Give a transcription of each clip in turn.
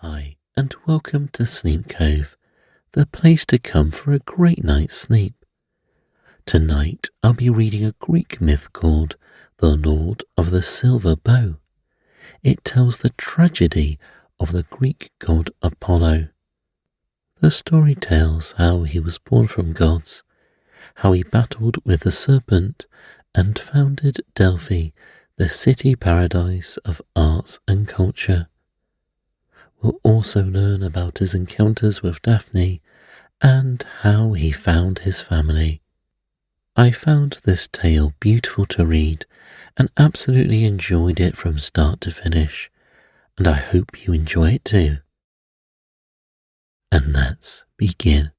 Hi, and welcome to Sleep Cove, the place to come for a great night's sleep. Tonight I'll be reading a Greek myth called The Lord of the Silver Bow. It tells the tragedy of the Greek god Apollo. The story tells how he was born from gods, how he battled with the serpent, and founded Delphi, the city paradise of arts and culture. We'll also learn about his encounters with Daphne and how he found his family. I found this tale beautiful to read and absolutely enjoyed it from start to finish, and I hope you enjoy it too. And let's begin.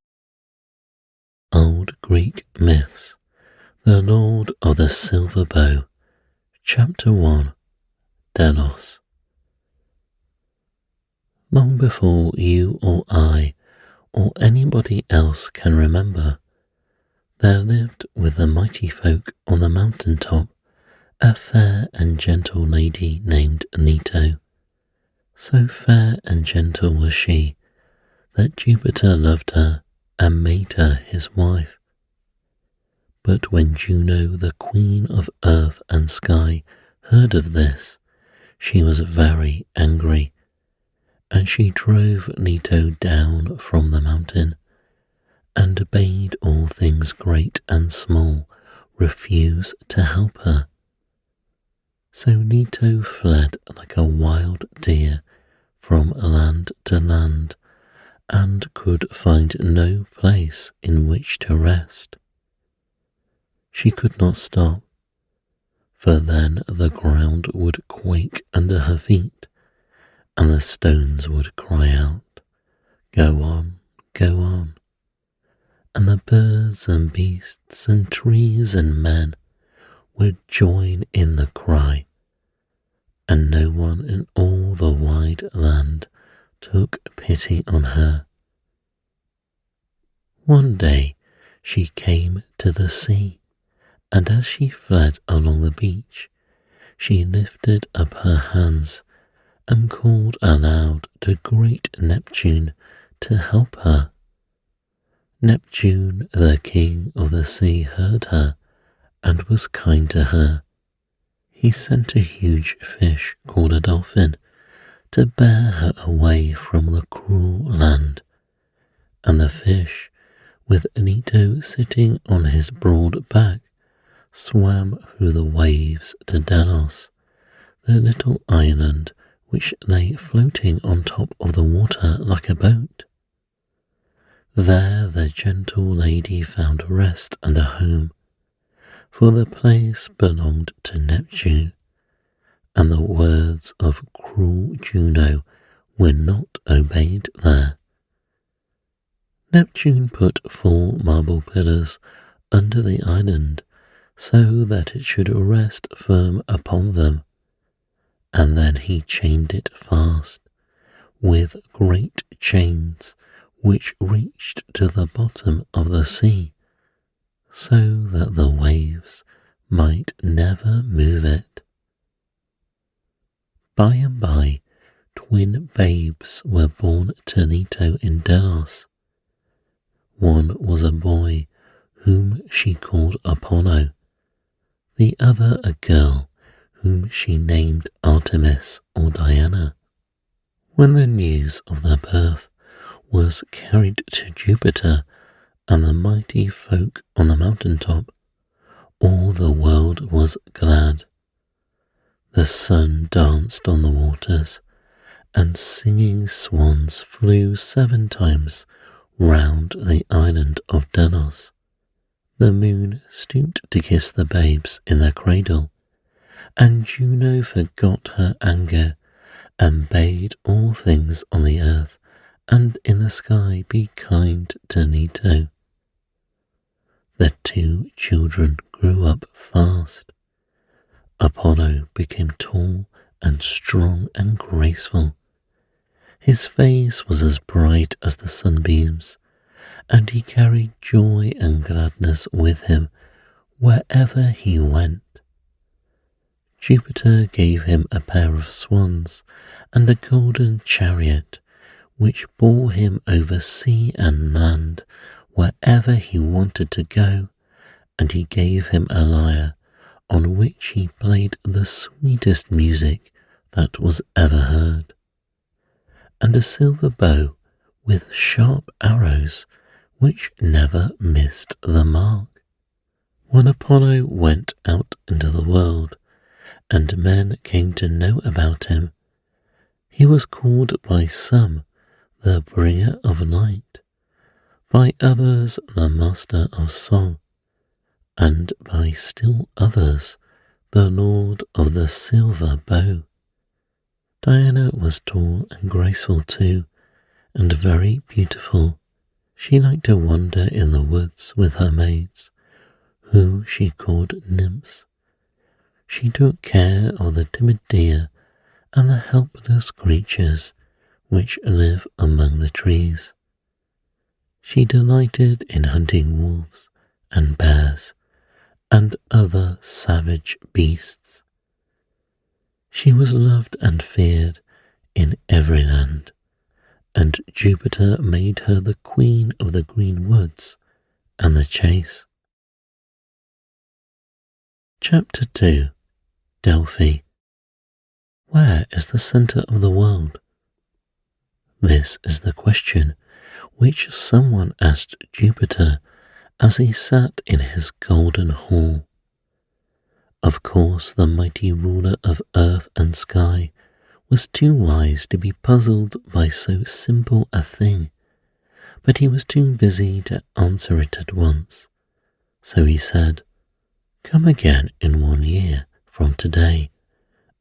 Old Greek Myths, The Lord of the Silver Bow, Chapter 1, Delos. Long before you or I or anybody else can remember, there lived with the mighty folk on the mountain top a fair and gentle lady named Leto. So fair and gentle was she that Jupiter loved her and made her his wife. But when Juno, the queen of earth and sky, heard of this, she was very angry, and she drove Leto down from the mountain, and bade all things great and small refuse to help her. So Leto fled like a wild deer from land to land, and could find no place in which to rest. She could not stop, for then the ground would quake under her feet, and the stones would cry out, "Go on, go on," and the birds and beasts and trees and men would join in the cry, and no one in all the wide land took pity on her. One day she came to the sea, and as she fled along the beach, she lifted up her hands and called aloud to great Neptune to help her. Neptune, the king of the sea, heard her and was kind to her. He sent a huge fish called a dolphin to bear her away from the cruel land, and the fish, with Leto sitting on his broad back, swam through the waves to Delos, the little island which lay floating on top of the water like a boat. There the gentle lady found rest and a home, for the place belonged to Neptune, and the words of cruel Juno were not obeyed there. Neptune put 4 marble pillars under the island so that it should rest firm upon them, and then he chained it fast with great chains which reached to the bottom of the sea, so that the waves might never move it. By and by, twin babes were born to Leto in Delos. One was a boy whom she called Apollo, the other a girl whom she named Artemis or Diana. When the news of their birth was carried to Jupiter and the mighty folk on the mountain top, all the world was glad. The sun danced on the waters, and singing swans flew 7 times round the island of Delos. The moon stooped to kiss the babes in their cradle, and Juno forgot her anger and bade all things on the earth and in the sky be kind to Leto. The 2 children grew up fast. Apollo became tall and strong and graceful. His face was as bright as the sunbeams, and he carried joy and gladness with him wherever he went. Jupiter gave him a pair of swans and a golden chariot which bore him over sea and land wherever he wanted to go, and he gave him a lyre on which he played the sweetest music that was ever heard, and a silver bow with sharp arrows which never missed the mark. When Apollo went out into the world, and men came to know about him, he was called by some the bringer of light, by others the master of song, and by still others the lord of the silver bow. Diana was tall and graceful too, and very beautiful. She liked to wander in the woods with her maids, who she called nymphs. She took care of the timid deer and the helpless creatures which live among the trees. She delighted in hunting wolves and bears and other savage beasts. She was loved and feared in every land, and Jupiter made her the queen of the green woods and the chase. Chapter 2. Delphi. Where is the centre of the world? This is the question which someone asked Jupiter as he sat in his golden hall. Of course, the mighty ruler of earth and sky was too wise to be puzzled by so simple a thing, but he was too busy to answer it at once. So he said, "Come again in 1 year from today,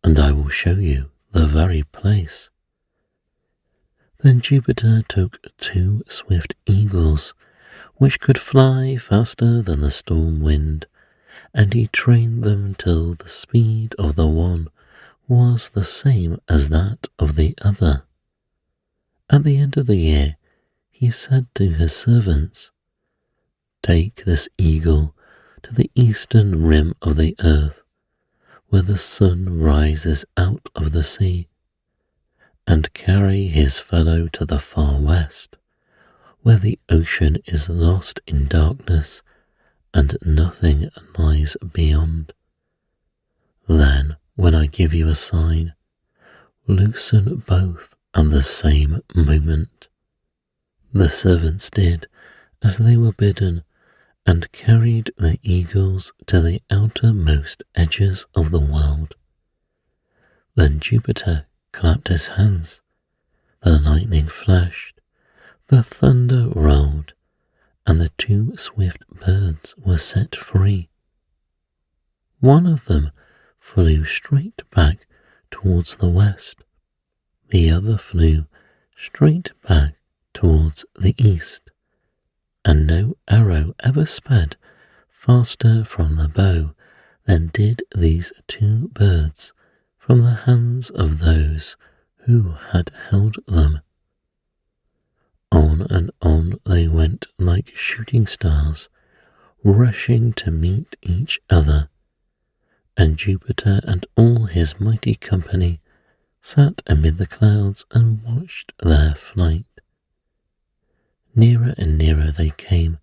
and I will show you the very place." Then Jupiter took 2 swift eagles, which could fly faster than the storm wind, and he trained them till the speed of the one was the same as that of the other. At the end of the year, he said to his servants, "Take this eagle to the eastern rim of the earth, where the sun rises out of the sea, and carry his fellow to the far west, where the ocean is lost in darkness and nothing lies beyond. Then, when I give you a sign, loosen both at the same moment." The servants did as they were bidden, and carried the eagles to the outermost edges of the world. Then Jupiter clapped his hands, the lightning flashed, the thunder rolled, and the 2 swift birds were set free. One of them flew straight back towards the west, the other flew straight back towards the east, and no arrow ever sped faster from the bow than did these 2 birds from the hands of those who had held them. On and on they went like shooting stars, rushing to meet each other, and Jupiter and all his mighty company sat amid the clouds and watched their flight. Nearer and nearer they came,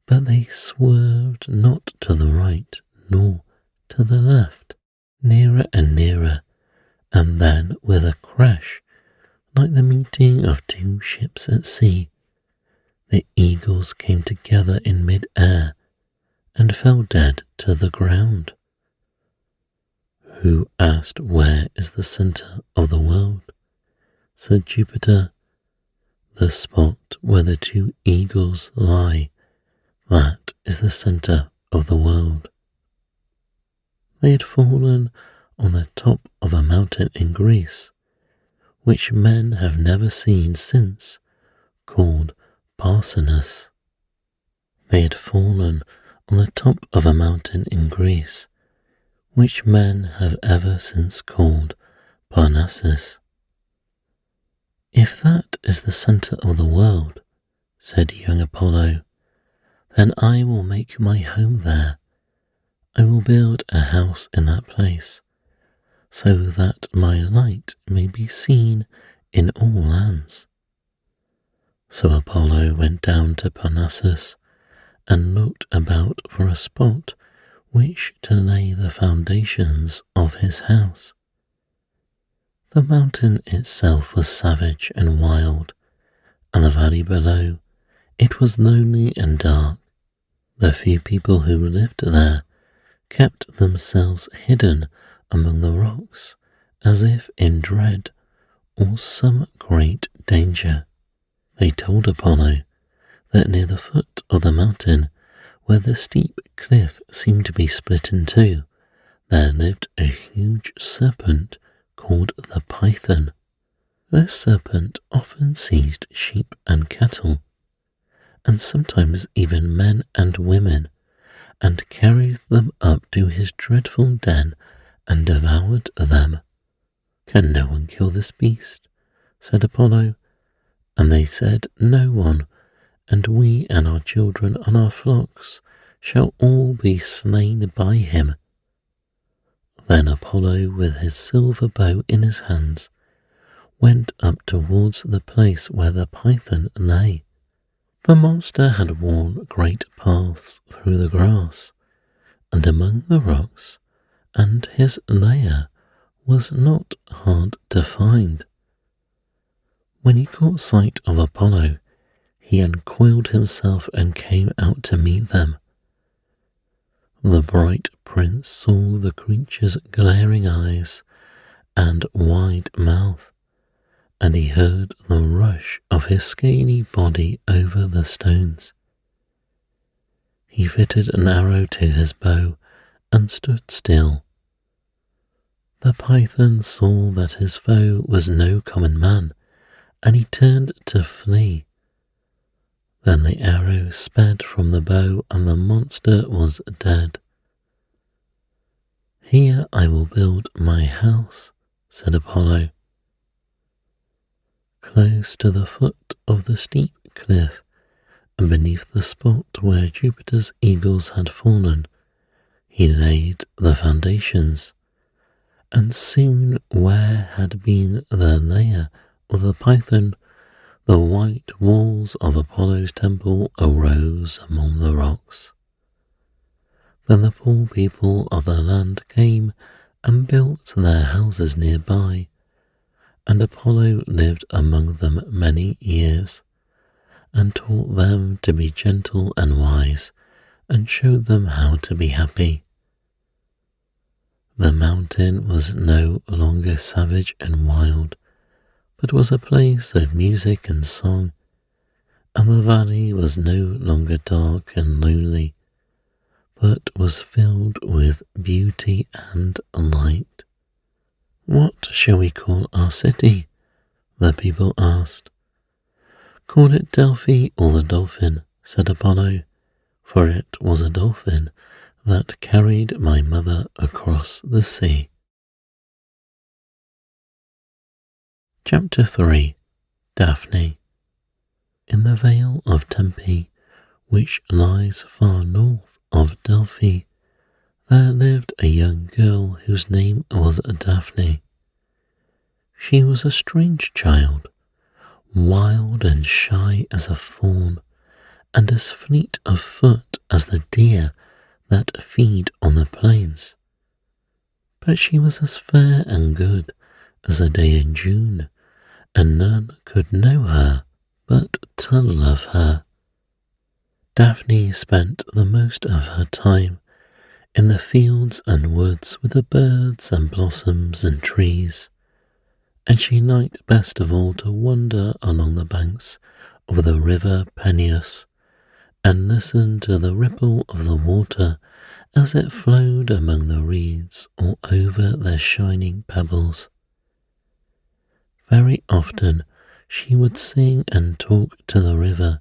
but they swerved not to the right nor to the left. Nearer and nearer, and then with a crash, like the meeting of 2 ships at sea, the eagles came together in mid-air and fell dead to the ground. Who asked where is the centre of the world? Said Jupiter, "The spot where the 2 eagles lie, that is the centre of the world." They had fallen on the top of a mountain in Greece, which men have never seen since, called Coronus. They had fallen on the top of a mountain in Greece, which men have ever since called Parnassus. "If that is the centre of the world," said young Apollo, "then I will make my home there. I will build a house in that place, so that my light may be seen in all lands." So Apollo went down to Parnassus and looked about for a spot which to lay the foundations of his house. The mountain itself was savage and wild, and the valley below, it was lonely and dark. The few people who lived there kept themselves hidden among the rocks as if in dread or some great danger. They told Apollo that near the foot of the mountain, where the steep cliff seemed to be split in two, there lived a huge serpent called the Python. This serpent often seized sheep and cattle, and sometimes even men and women, and carried them up to his dreadful den and devoured them. "Can no one kill this beast?" said Apollo. And they said, "No one, and we and our children and our flocks shall all be slain by him." Then Apollo, with his silver bow in his hands, went up towards the place where the python lay. The monster had worn great paths through the grass and among the rocks, and his lair was not hard to find. When he caught sight of Apollo, he uncoiled himself and came out to meet them. The bright prince saw the creature's glaring eyes and wide mouth, and he heard the rush of his scaly body over the stones. He fitted an arrow to his bow and stood still. The python saw that his foe was no common man, and he turned to flee. Then the arrow sped from the bow, and the monster was dead. "Here I will build my house," said Apollo. Close to the foot of the steep cliff, and beneath the spot where Jupiter's eagles had fallen, he laid the foundations, and soon where had been the lair of the python, the white walls of Apollo's temple arose among the rocks. Then the poor people of the land came and built their houses nearby, and Apollo lived among them many years, and taught them to be gentle and wise, and showed them how to be happy. The mountain was no longer savage and wild, but was a place of music and song, and the valley was no longer dark and lonely, but was filled with beauty and light. "What shall we call our city?" the people asked. "Call it Delphi or the Dolphin," said Apollo, "for it was a dolphin that carried my mother across the sea." Chapter 3. Daphne. In the Vale of Tempe, which lies far north of Delphi, there lived a young girl whose name was Daphne. She was a strange child, wild and shy as a fawn, and as fleet of foot as the deer that feed on the plains. But she was as fair and good as a day in June, and none could know her but to love her. Daphne spent the most of her time in the fields and woods with the birds and blossoms and trees, and she liked best of all to wander along the banks of the river Peneus and listen to the ripple of the water as it flowed among the reeds or over their shining pebbles. Very often she would sing and talk to the river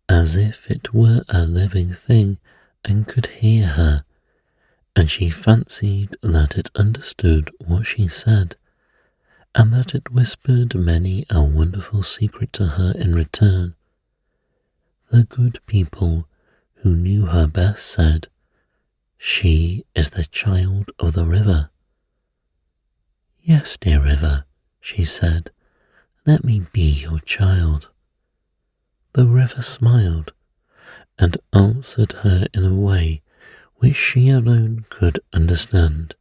as if it were a living thing and could hear her, and she fancied that it understood what she said, and that it whispered many a wonderful secret to her in return. The good people who knew her best said, "She is the child of the river." "Yes, dear river," she said, "let me be your child." The river smiled and answered her in a way which she alone could understand,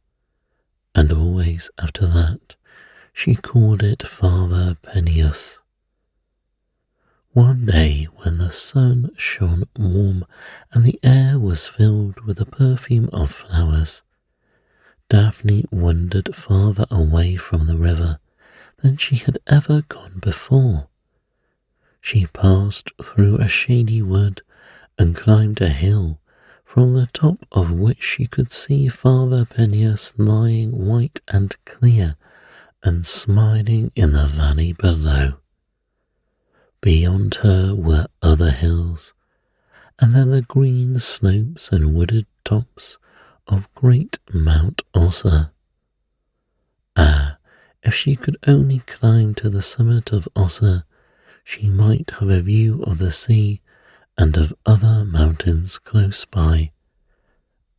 and always after that she called it Father Peneus. One day when the sun shone warm and the air was filled with the perfume of flowers, Daphne wandered farther away from the river than she had ever gone before. She passed through a shady wood and climbed a hill, from the top of which she could see Father Peneus lying white and clear and smiling in the valley below. Beyond her were other hills, and then the green slopes and wooded tops of great Mount Ossa. Ah, if she could only climb to the summit of Ossa, she might have a view of the sea and of other mountains close by,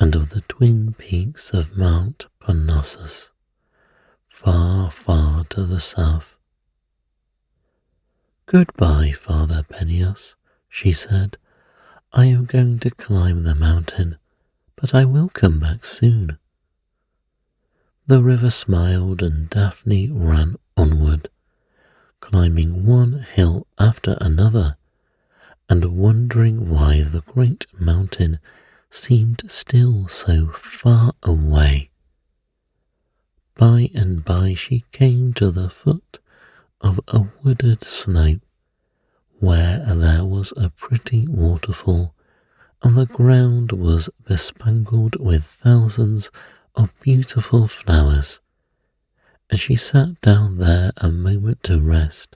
and of the twin peaks of Mount Parnassus, far, far to the south. "Goodbye, Father Peneus," she said. "I am going to climb the mountain, but I will come back soon." The river smiled and Daphne ran onward, climbing one hill after another, and wondering why the great mountain seemed still so far away. By and by she came to the foot of a wooded slope, where there was a pretty waterfall, and the ground was bespangled with thousands of beautiful flowers, and she sat down there a moment to rest.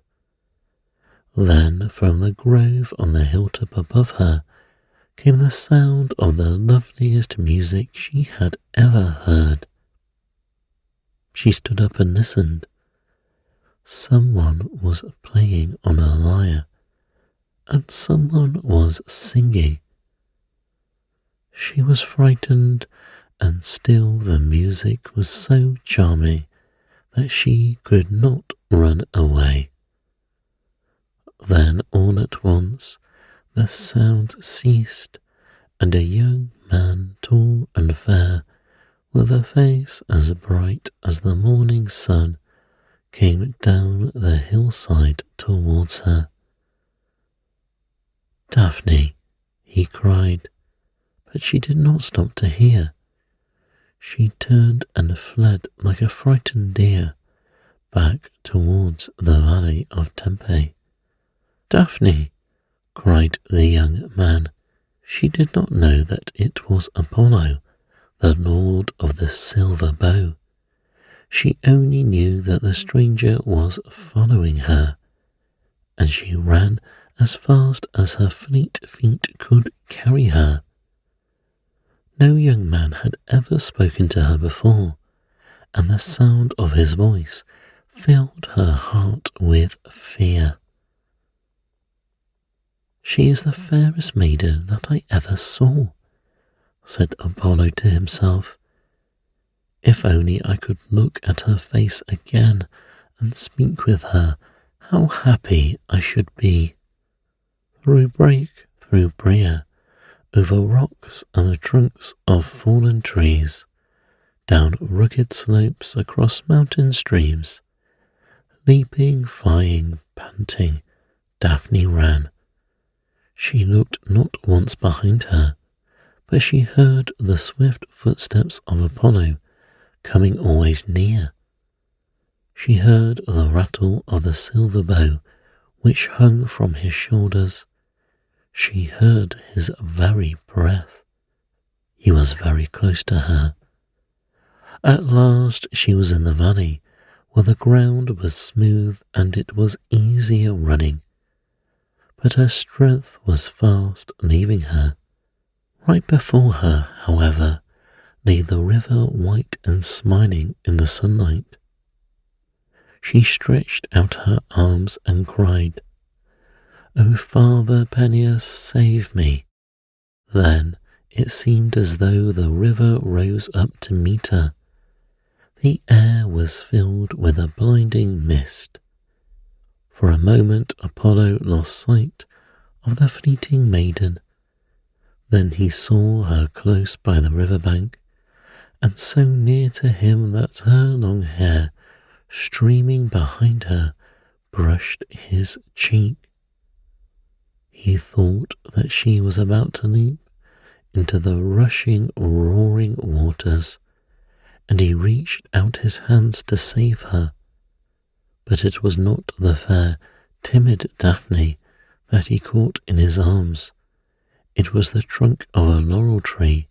Then from the grove on the hilltop above her came the sound of the loveliest music she had ever heard. She stood up and listened. Someone was playing on a lyre, and someone was singing. She was frightened, and still the music was so charming that she could not run away. Then all at once the sound ceased, and a young man, tall and fair, with a face as bright as the morning sun, came down the hillside towards her. "Daphne," he cried, but she did not stop to hear. She turned and fled like a frightened deer back towards the valley of Tempe. "Daphne!" cried the young man. She did not know that it was Apollo, the lord of the silver bow. She only knew that the stranger was following her, and she ran as fast as her fleet feet could carry her. No young man had ever spoken to her before, and the sound of his voice filled her heart with fear. "She is the fairest maiden that I ever saw," said Apollo to himself. "If only I could look at her face again and speak with her, how happy I should be." Through brake, through brier, over rocks and the trunks of fallen trees, down rugged slopes, across mountain streams, leaping, flying, panting, Daphne ran. She looked not once behind her, but she heard the swift footsteps of Apollo coming always near. She heard the rattle of the silver bow which hung from his shoulders. She heard his very breath. He was very close to her. At last she was in the valley, where the ground was smooth and it was easier running. But her strength was fast leaving her. Right before her, however, lay the river white and smiling in the sunlight. She stretched out her arms and cried, "O Father Peneus, save me!" Then it seemed as though the river rose up to meet her. The air was filled with a blinding mist. For a moment Apollo lost sight of the fleeting maiden. Then he saw her close by the river bank, and so near to him that her long hair, streaming behind her, brushed his cheek. He thought that she was about to leap into the rushing, roaring waters, and he reached out his hands to save her. But it was not the fair, timid Daphne that he caught in his arms. It was the trunk of a laurel tree,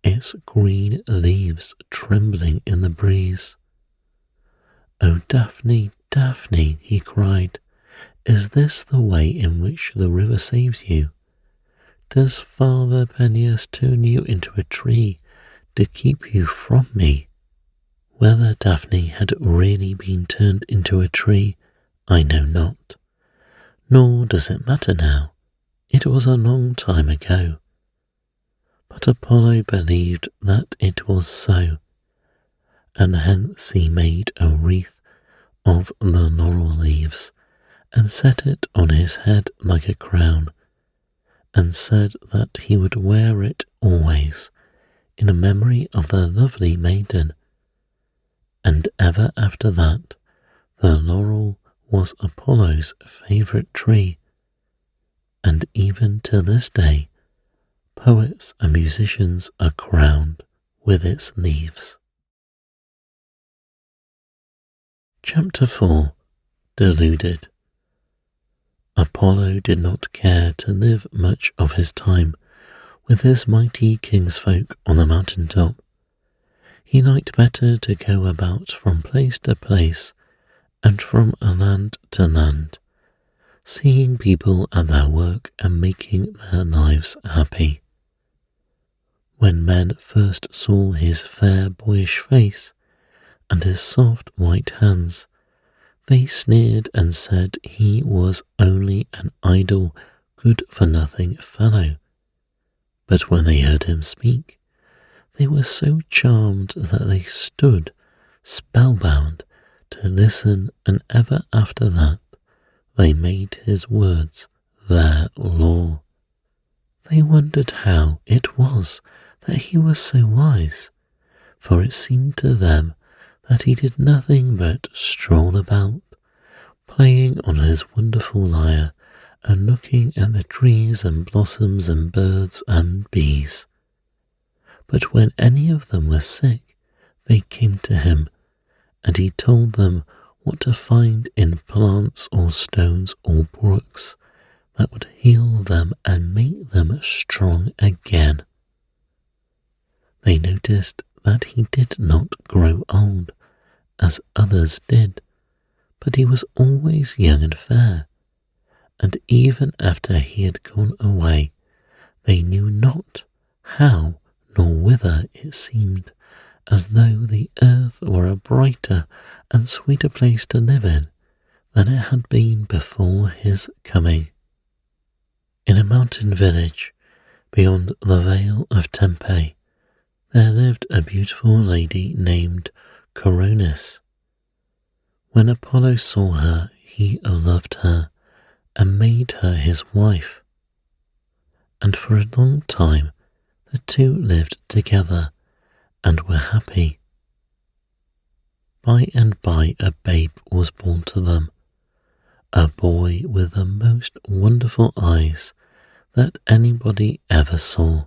its green leaves trembling in the breeze. "Oh, Daphne, Daphne," he cried, "is this the way in which the river saves you? Does Father Peneus turn you into a tree to keep you from me?" Whether Daphne had really been turned into a tree, I know not, nor does it matter now. It was a long time ago. But Apollo believed that it was so, and hence he made a wreath of the laurel leaves and set it on his head like a crown, and said that he would wear it always in memory of the lovely maiden. And ever after that, the laurel was Apollo's favourite tree, and even to this day, poets and musicians are crowned with its leaves. Chapter 4. Deluded. Apollo did not care to live much of his time with his mighty kinsfolk on the mountain top. He liked better to go about from place to place and from land to land, seeing people at their work and making their lives happy. When men first saw his fair boyish face and his soft white hands, they sneered and said he was only an idle, good-for-nothing fellow. But when they heard him speak, they were so charmed that they stood spellbound to listen, and ever after that they made his words their law. They wondered how it was that he was so wise, for it seemed to them that he did nothing but stroll about, playing on his wonderful lyre and looking at the trees and blossoms and birds and bees. But when any of them were sick, they came to him, and he told them what to find in plants or stones or brooks that would heal them and make them strong again. They noticed that he did not grow old, as others did, but he was always young and fair, and even after he had gone away, they knew not how nor whither it seemed as though the earth were a brighter and sweeter place to live in than it had been before his coming. In a mountain village beyond the Vale of Tempe, there lived a beautiful lady named Coronus. When Apollo saw her, he loved her and made her his wife, and for a long time the two lived together and were happy. By and by a babe was born to them, a boy with the most wonderful eyes that anybody ever saw,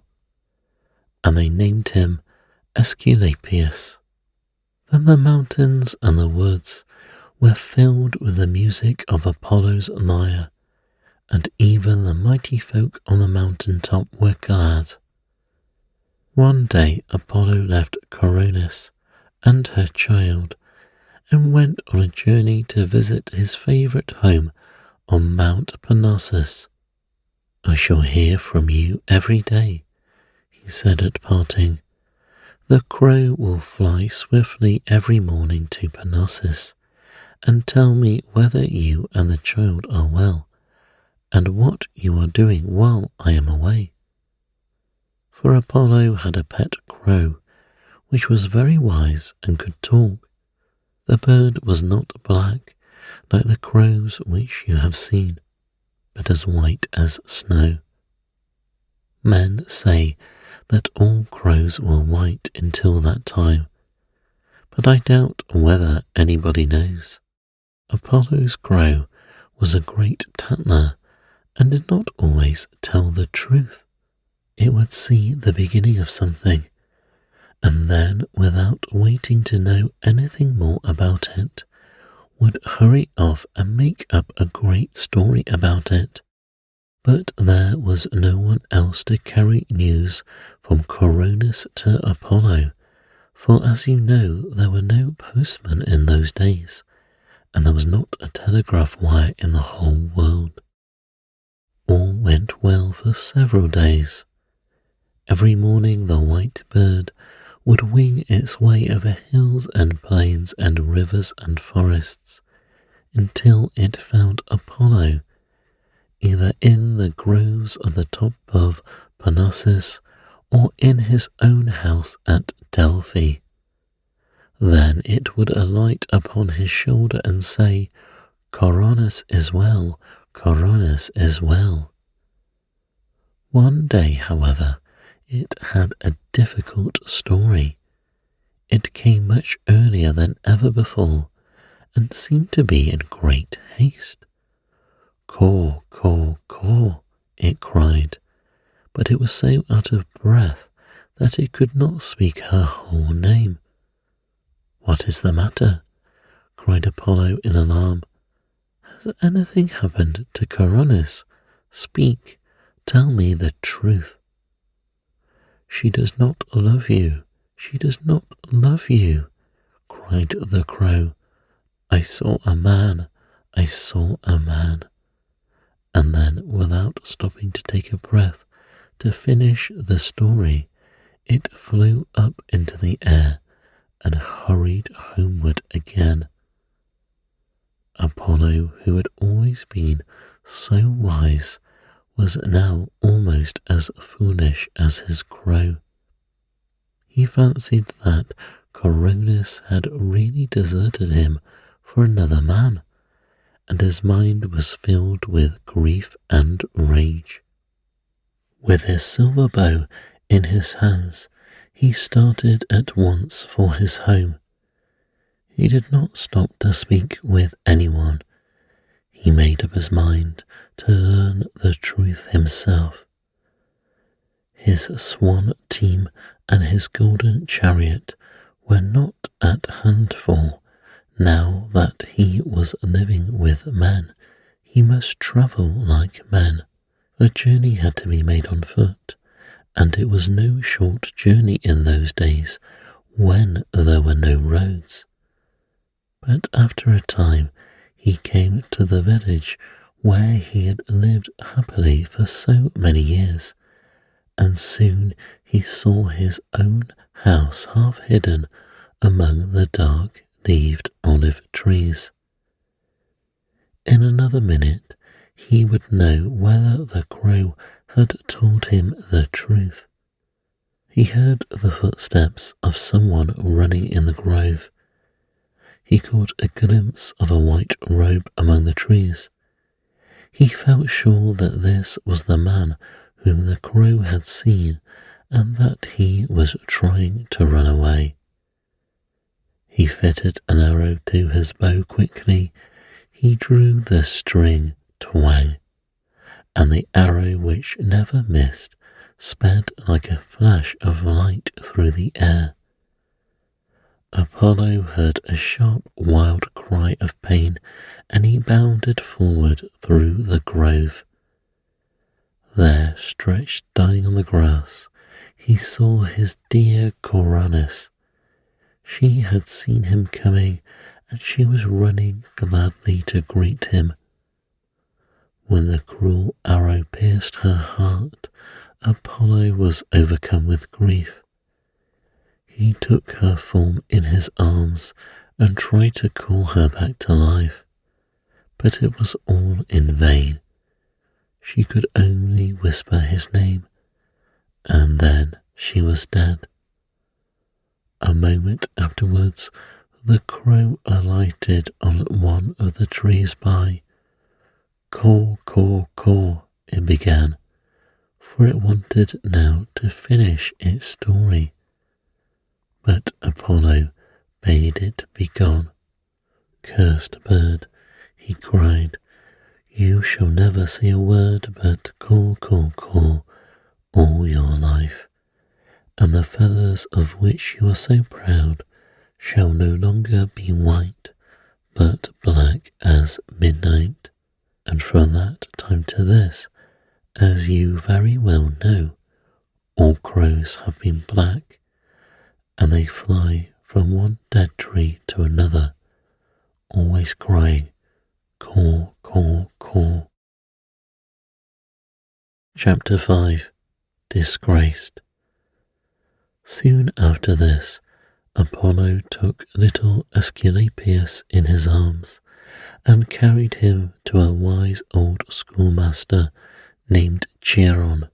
and they named him Aesculapius. Then the mountains and the woods were filled with the music of Apollo's lyre, and even the mighty folk on the mountain top were glad. One day Apollo left Coronus and her child and went on a journey to visit his favourite home on Mount Parnassus. "I shall hear from you every day," he said at parting. "The crow will fly swiftly every morning to Parnassus and tell me whether you and the child are well, and what you are doing while I am away." For Apollo had a pet crow, which was very wise and could talk. The bird was not black like the crows which you have seen, but as white as snow. Men say that all crows were white until that time, but I doubt whether anybody knows. Apollo's crow was a great tattler and did not always tell the truth. It would see the beginning of something, and then, without waiting to know anything more about it, would hurry off and make up a great story about it. But there was no one else to carry news from Coronus to Apollo, for as you know, there were no postmen in those days, and there was not a telegraph wire in the whole world. All went well for several days. Every morning the white bird would wing its way over hills and plains and rivers and forests until it found Apollo, either in the groves at the top of Parnassus or in his own house at Delphi. Then it would alight upon his shoulder and say, "Coronus is well, Coronus is well." One day, however, it had a difficult story. It came much earlier than ever before, and seemed to be in great haste. "Caw, caw, caw," it cried, but it was so out of breath that it could not speak her whole name. "What is the matter?" cried Apollo in alarm. "Has anything happened to Coronus? Speak, tell me the truth." "She does not love you, she does not love you," cried the crow. "I saw a man, I saw a man." And then, without stopping to take a breath to finish the story, it flew up into the air and hurried homeward again. Apollo, who had always been so wise, was now almost as foolish as his crow. He fancied that Coronus had really deserted him for another man, and his mind was filled with grief and rage. With his silver bow in his hands, he started at once for his home. He did not stop to speak with anyone. He made up his mind to learn the truth himself. His swan team and his golden chariot were not at hand, for now that he was living with men, he must travel like men. The journey had to be made on foot, and it was no short journey in those days when there were no roads. But after a time he came to the village where he had lived happily for so many years, and soon he saw his own house half hidden among the dark-leaved olive trees. In another minute he would know whether the crow had told him the truth. He heard the footsteps of someone running in the grove. He caught a glimpse of a white robe among the trees. He felt sure that this was the man whom the crow had seen and that he was trying to run away. He fitted an arrow to his bow quickly. He drew the string, twang, and the arrow, which never missed, sped like a flash of light through the air. Apollo heard a sharp, wild cry of pain, and he bounded forward through the grove. There, stretched dying on the grass, he saw his dear Coronus. She had seen him coming, and she was running gladly to greet him. When the cruel arrow pierced her heart, Apollo was overcome with grief. He took her form in his arms and tried to call her back to life, but it was all in vain. She could only whisper his name, and then she was dead. A moment afterwards, the crow alighted on one of the trees by. "Caw, caw, it began, for it wanted now to finish its story. But Apollo bade it be gone. Cursed bird, he cried, you shall never say a word but caw all your life, and the feathers of which you are so proud shall no longer be white, but black as midnight. And from that time to this, as you very well know, all crows have been black, and they fly from one dead tree to another, always crying, caw. Chapter 5. Disgraced. Soon after this, Apollo took little Aesculapius in his arms and carried him to a wise old schoolmaster named Chiron,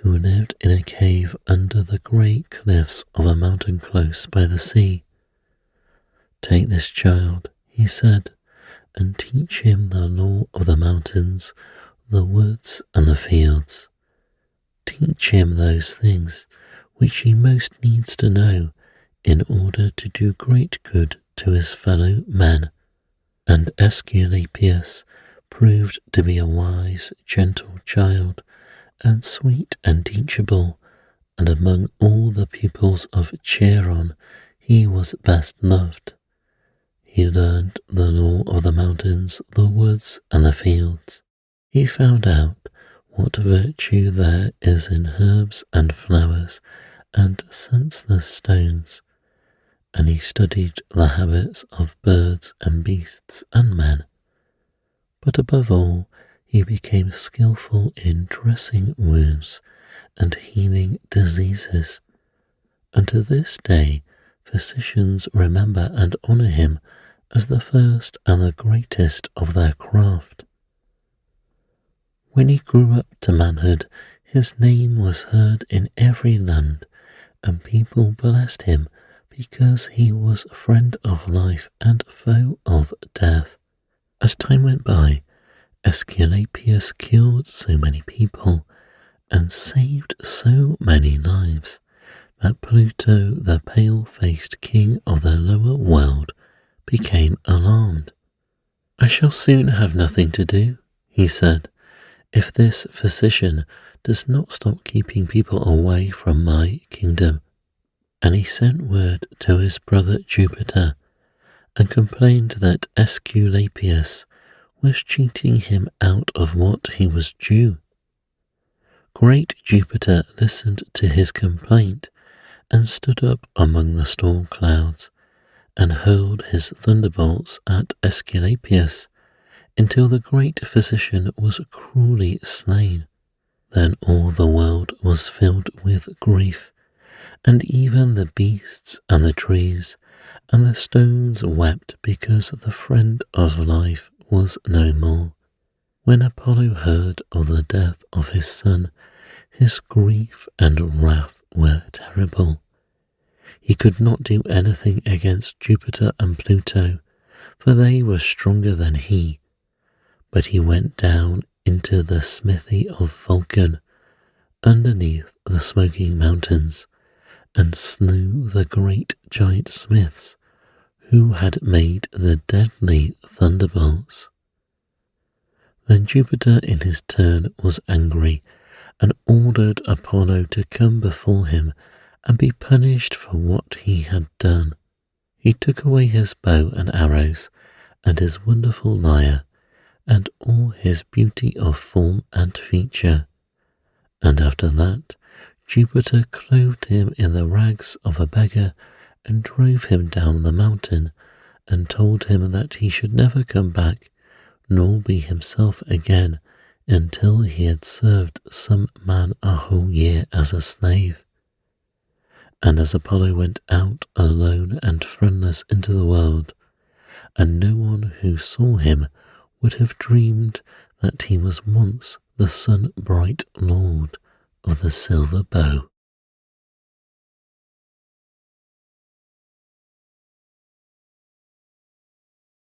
who lived in a cave under the grey cliffs of a mountain close by the sea. Take this child, he said, and teach him the law of the mountains, the woods and the fields. Teach him those things which he most needs to know in order to do great good to his fellow men. And Aesculapius proved to be a wise, gentle child, and sweet and teachable, and among all the pupils of Chiron he was best loved. He learned the law of the mountains, the woods, and the fields. He found out what virtue there is in herbs and flowers and senseless stones, and he studied the habits of birds and beasts and men. But above all, he became skillful in dressing wounds and healing diseases, and to this day physicians remember and honour him as the first and the greatest of their craft. When he grew up to manhood, his name was heard in every land, and people blessed him because he was a friend of life and foe of death. As time went by, Aesculapius killed so many people and saved so many lives that Pluto, the pale-faced king of the lower world, became alarmed. I shall soon have nothing to do, he said, if this physician does not stop keeping people away from my kingdom. And he sent word to his brother Jupiter and complained that Aesculapius was cheating him out of what he was due. Great Jupiter listened to his complaint and stood up among the storm clouds and hurled his thunderbolts at Aesculapius until the great physician was cruelly slain. Then all the world was filled with grief, and even the beasts and the trees and the stones wept because the friend of life was no more. When Apollo heard of the death of his son, his grief and wrath were terrible. He could not do anything against Jupiter and Pluto, for they were stronger than he. But he went down into the smithy of Vulcan, underneath the smoking mountains, and slew the great giant smiths who had made the deadly thunderbolts. Then Jupiter in his turn was angry and ordered Apollo to come before him and be punished for what he had done. He took away his bow and arrows and his wonderful lyre and all his beauty of form and feature, and after that Jupiter clothed him in the rags of a beggar and drove him down the mountain and told him that he should never come back nor be himself again until he had served some man a whole year as a slave. And as Apollo went out alone and friendless into the world, and no one who saw him would have dreamed that he was once the sun-bright lord of the silver bow.